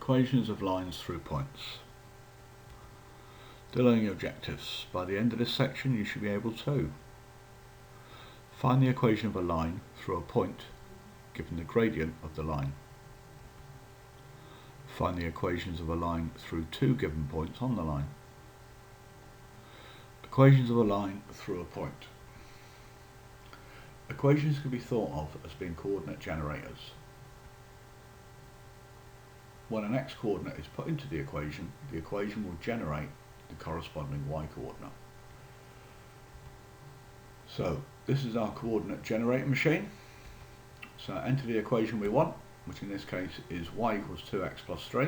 Equations of lines through points. The learning objectives. By the end of this section you should be able to find the equation of a line through a point given the gradient of the line. Find the equations of a line through two given points on the line. Equations of a line through a point. Equations can be thought of as being coordinate generators. When an x-coordinate is put into the equation will generate the corresponding y-coordinate. So this is our coordinate generating machine. So enter the equation we want, which in this case is y equals 2x plus 3.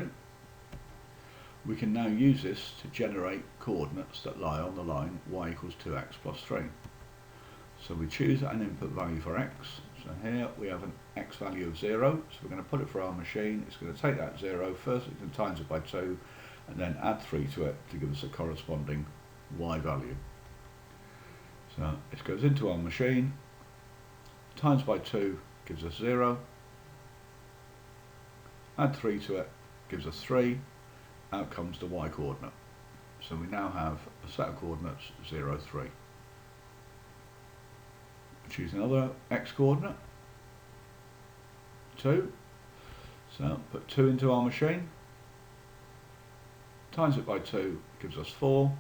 We can now use this to generate coordinates that lie on the line y equals 2x plus 3. So we choose an input value for x. So here we have an x value of 0, so we're going to put it for our machine. It's going to take that 0, first it can times it by 2, and then add 3 to it to give us a corresponding y value. So it goes into our machine, times by 2 gives us 0, add 3 to it gives us 3, out comes the y coordinate. So we now have a set of coordinates 0, 3. Choose another x coordinate, 2, so put 2 into our machine, times it by 2 gives us 4,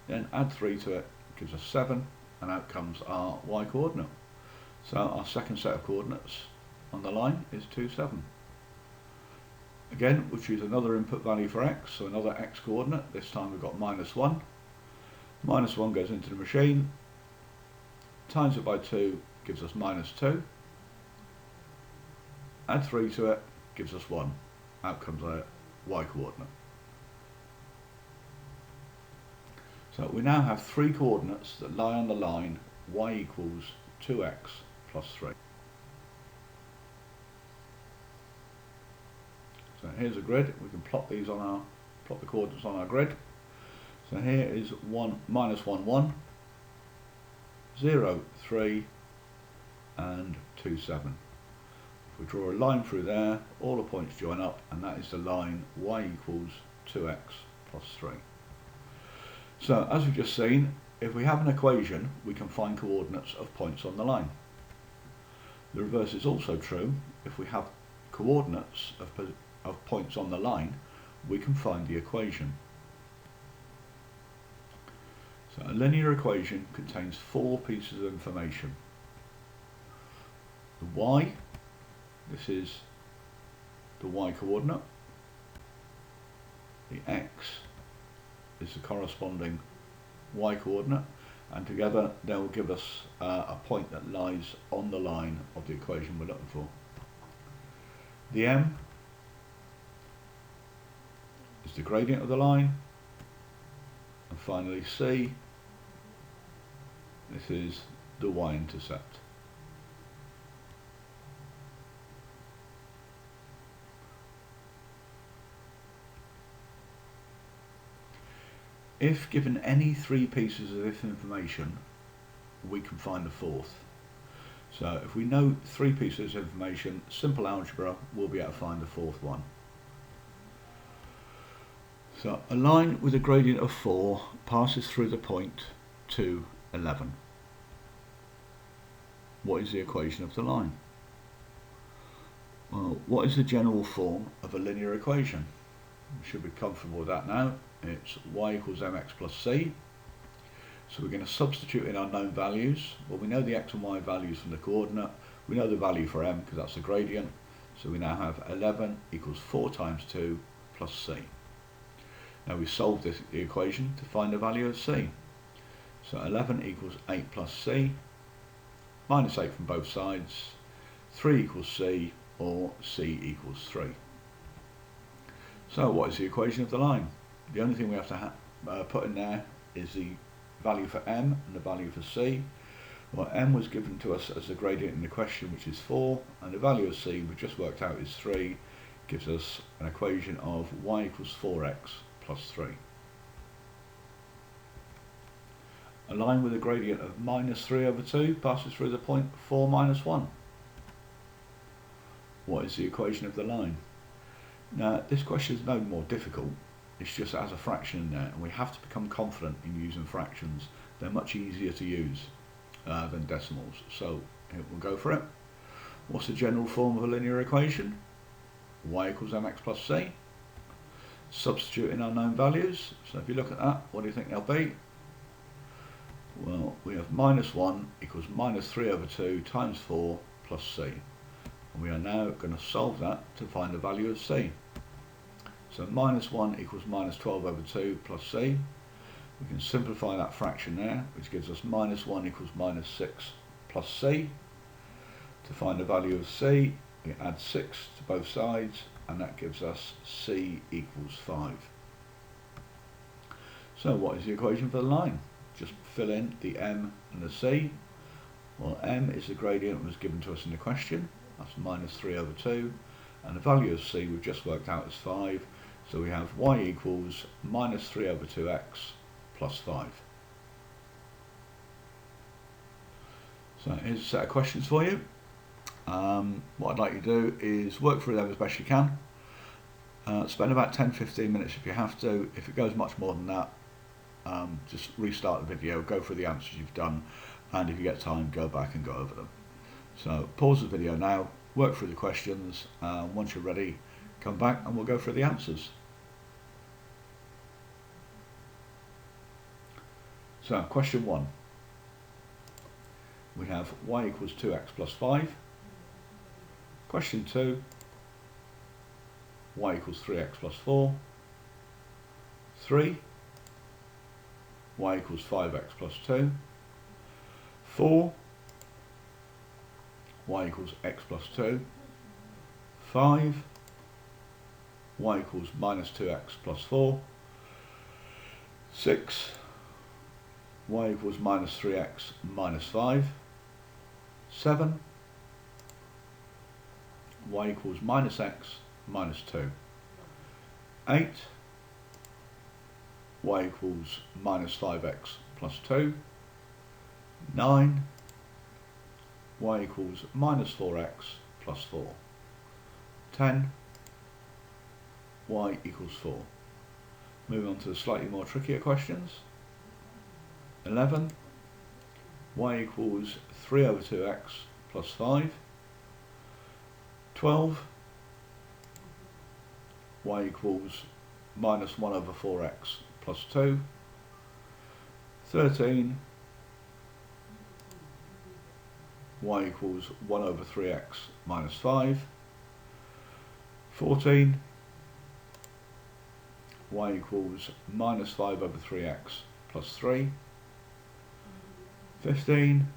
then add 3 to it gives us 7, and out comes our y coordinate. So our second set of coordinates on the line is 2, 7. Again we'll choose another input value for x, so another x coordinate. This time we've got -1. -1 goes into the machine, times it by 2 gives us -2, add 3 to it gives us 1, out comes our y coordinate. So we now have three coordinates that lie on the line y equals 2x plus 3. So here's a grid. We can plot these on plot the coordinates on our grid. So here is 1, -1, 1, 0, 3, and 2, 7. If we draw a line through there, all the points join up, and that is the line y equals 2x plus 3. So as we've just seen, if we have an equation, we can find coordinates of points on the line. The reverse is also true. If we have coordinates of points on the line, we can find the equation. So a linear equation contains 4 pieces of information. The y, this is the y coordinate. The x is the corresponding y coordinate, and together they will give us a point that lies on the line of the equation we're looking for. The m is the gradient of the line, and finally c, this is the y-intercept. If given any 3 pieces of this information, we can find the fourth. So if we know 3 pieces of information, simple algebra, we'll be able to find the fourth one. So a line with a gradient of 4 passes through the point 2, 11. What is the equation of the line? Well, what is the general form of a linear equation? We should be comfortable with that now. It's y equals mx plus c. So we're going to substitute in our known values. Well, we know the x and y values from the coordinate. We know the value for m because that's the gradient. So we now have 11 equals 4 times 2 plus c. Now we solve the equation to find the value of c. So 11 equals 8 plus c, minus 8 from both sides, 3 equals c, or c equals 3. So what is the equation of the line? The only thing we have to put in there is the value for m and the value for c. Well, m was given to us as the gradient in the question, which is 4, and the value of c we just worked out is 3, gives us an equation of y equals 4x plus 3. A line with a gradient of -3/2 passes through the point 4, -1. what is the equation of the line? Now, this question is no more difficult. It's just it has a fraction in there, and we have to become confident in using fractions. They're much easier to use than decimals. So we'll go for it. What's the general form of a linear equation? Y equals mx plus c. Substitute in our known values. So if you look at that, what do you think they'll be? Well, we have minus 1 equals minus 3 over 2 times 4 plus c. And we are now going to solve that to find the value of c. So minus 1 equals minus 12 over 2 plus c. We can simplify that fraction there, which gives us minus 1 equals minus 6 plus c. To find the value of c, we add 6 to both sides, and that gives us c equals 5. So what is the equation for the line? Just fill in the m and the c. Well, m is the gradient that was given to us in the question. That's minus 3 over 2. And the value of c we've just worked out as 5. So we have y equals minus 3 over 2x plus 5. So here's a set of questions for you. What I'd like you to do is work through them as best you can. Spend about 10-15 minutes if you have to. If it goes much more than that, just restart the video, go through the answers you've done, and if you get time, go back and go over them. So pause the video now, work through the questions, once you're ready, come back and we'll go through the answers. So question 1. We have y equals 2x plus 5. Question 2. Y equals 3x plus 4. 3. Y equals 5x plus 2. 4. Y equals x plus 2. 5. Y equals minus 2x plus 4. 6. Y equals minus 3x minus 5. 7. Y equals minus x minus 2. 8. Y equals minus 5x plus 2. 9. Y equals minus 4x plus 4. 10. Y equals 4. Moving on to the slightly more trickier questions. 11. Y equals 3 over 2x plus 5. 12. Y equals minus 1 over 4x plus 2. 13. Y equals 1 over 3x minus 5. 14. Y equals minus 5 over 3x plus 3. 15.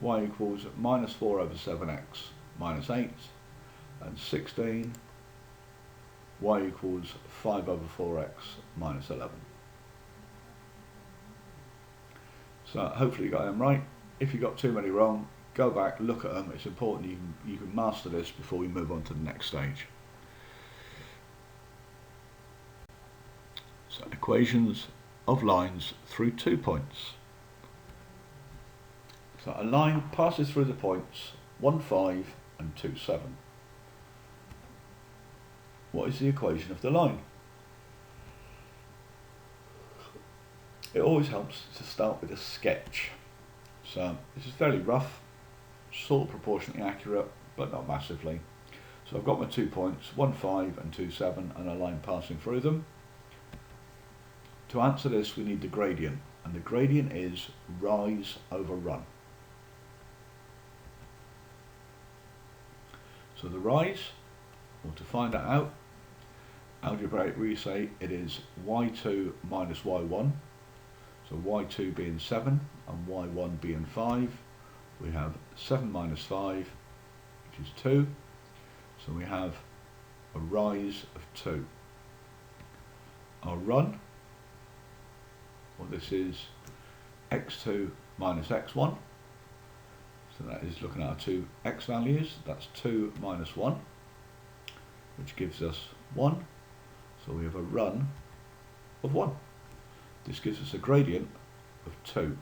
Y equals minus 4 over 7x minus 8. And 16. Y equals 5 over 4x minus 11. So hopefully you got them right. If you got too many wrong, go back, look at them. It's important you can master this before we move on to the next stage. So equations of lines through 2 points. So a line passes through the points 1, 5 and 2, 7. What is the equation of the line? It always helps to start with a sketch. So this is fairly rough, sort of proportionately accurate, but not massively. So I've got my 2 points, 1, 5 and 2, 7, and a line passing through them. To answer this, we need the gradient, and the gradient is rise over run. So the rise, or to find that out, algebraic we say it is y2 minus y1. So y2 being 7 and y1 being 5. We have 7 minus 5, which is 2. So we have a rise of 2. Our run, well, this is x2 minus x1. So that is looking at our two x values. That's 2 minus 1, which gives us 1. So we have a run of 1. This gives us a gradient of 2.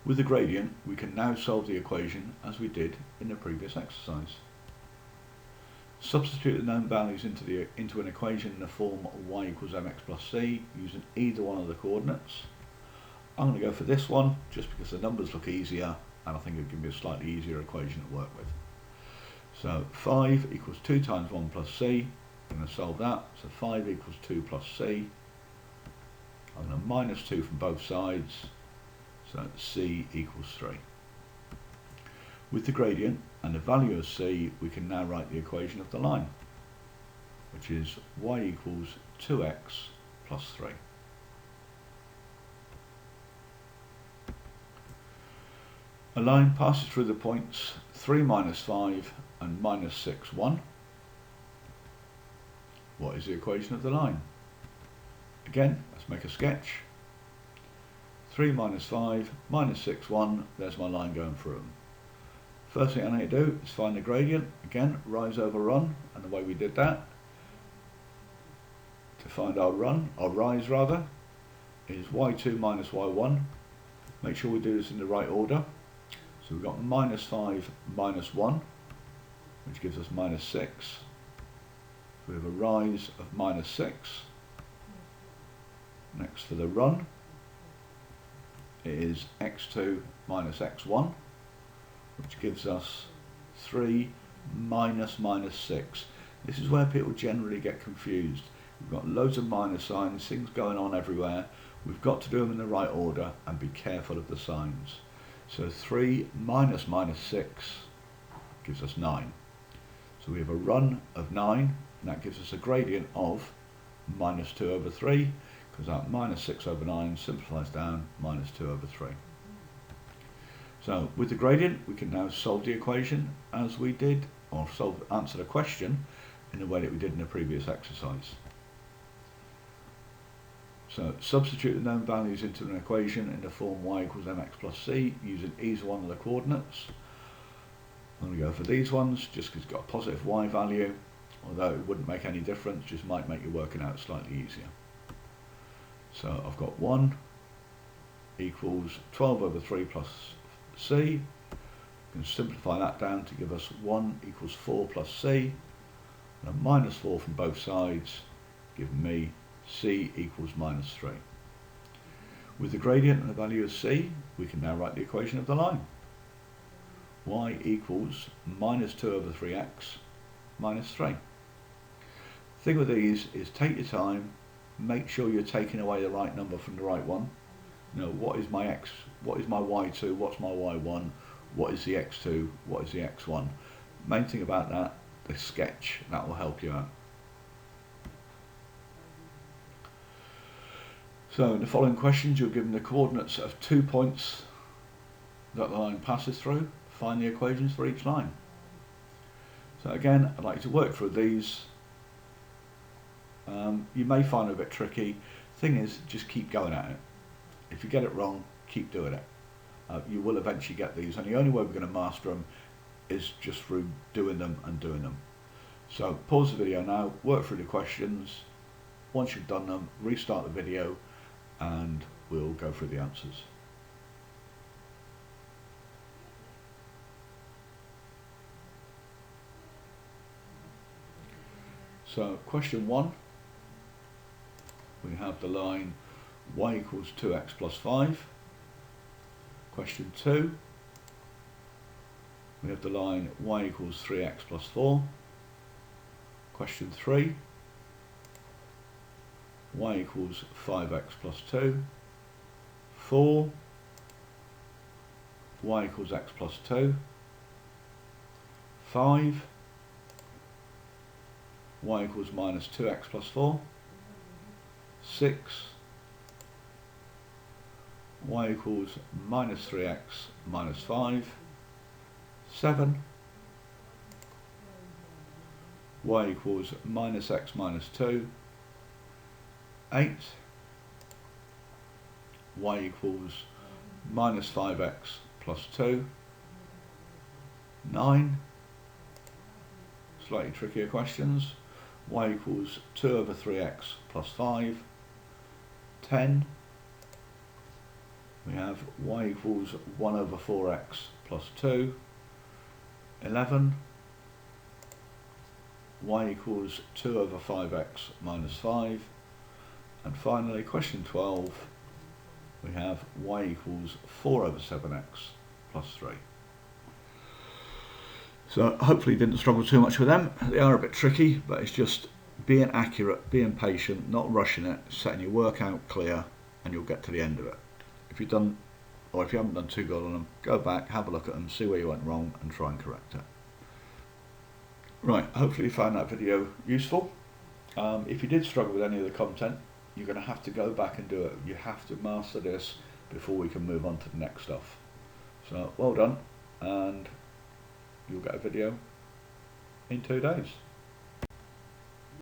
With the gradient, we can now solve the equation as we did in the previous exercise. Substitute the known values into an equation in the form of y equals mx plus c using either one of the coordinates. I'm going to go for this one just because the numbers look easier and I think it'll give me a slightly easier equation to work with. So 5 equals 2 times 1 plus c. I'm going to solve that. So 5 equals 2 plus c. I'm going to minus 2 from both sides. So c equals 3. With the gradient and the value of c, we can now write the equation of the line, which is y equals 2x plus 3. A line passes through the points 3 minus 5 and minus 6, 1. What is the equation of the line? Again, let's make a sketch. 3 minus 5 minus 6, 1. There's my line going through them. First thing I need to do is find the gradient. Again, rise over run, and the way we did that to find our rise rather, is y2 minus y1. Make sure we do this in the right order. So we've got minus 5 minus 1, which gives us minus 6. So we have a rise of minus 6. Next for the run, it is x2 minus x1, which gives us 3 minus minus 6. This is where people generally get confused. We've got loads of minus signs, things going on everywhere. We've got to do them in the right order and be careful of the signs. So 3 minus minus 6 gives us 9. So we have a run of 9, and that gives us a gradient of minus 2 over 3, because that minus 6 over 9 simplifies down minus 2 over 3. So with the gradient, we can now solve the equation as we did, or answer the question in the way that we did in the previous exercise. So substitute the known values into an equation in the form y equals mx plus c using either one of the coordinates. I'm going to go for these ones just because it's got a positive y value, although it wouldn't make any difference, just might make your working out slightly easier. So I've got 1 equals 12 over 3 plus c. You can simplify that down to give us 1 equals 4 plus c, and a minus 4 from both sides, giving me c equals minus 3. With the gradient and the value of c, we can now write the equation of the line. Y equals minus 2 over 3x minus 3. The thing with these is take your time, make sure you're taking away the right number from the right one. You know, what is my x, what is my y2, what's my y1, what is the x2, what is the x1. Main thing about that, the sketch, that will help you out. So in the following questions, you're given the coordinates of 2 points that the line passes through. Find the equations for each line. So again, I'd like you to work through these. You may find it a bit tricky. Thing is, just keep going at it. If you get it wrong, keep doing it. You will eventually get these, and the only way we're going to master them is just through doing them and doing them. So pause the video now, work through the questions. Once you've done them, restart the video and we'll go through the answers. So question 1, we have the line y equals 2x plus 5. Question 2, we have the line y equals 3x plus 4. Question 3, y equals 5x plus 2. 4, y equals x plus 2. 5, y equals minus 2x plus 4. 6, y equals minus 3x minus 5. 7, y equals minus x minus 2. 8, y equals minus 5x plus 2. 9, slightly trickier questions, y equals 2 over 3x plus 5. 10, we have y equals 1 over 4x plus 2, 11, y equals 2 over 5x minus 5, and finally question 12, we have y equals 4 over 7x plus 3. So hopefully you didn't struggle too much with them. They are a bit tricky, but it's just being accurate, being patient, not rushing it, setting your work out clear, and you'll get to the end of it. If you've done, or if you haven't done too good on them, go back, have a look at them, see where you went wrong, and try and correct it. Right, hopefully you found that video useful. If you did struggle with any of the content, you're going to have to go back and do it. You have to master this before we can move on to the next stuff. So well done, and you'll get a video in 2 days.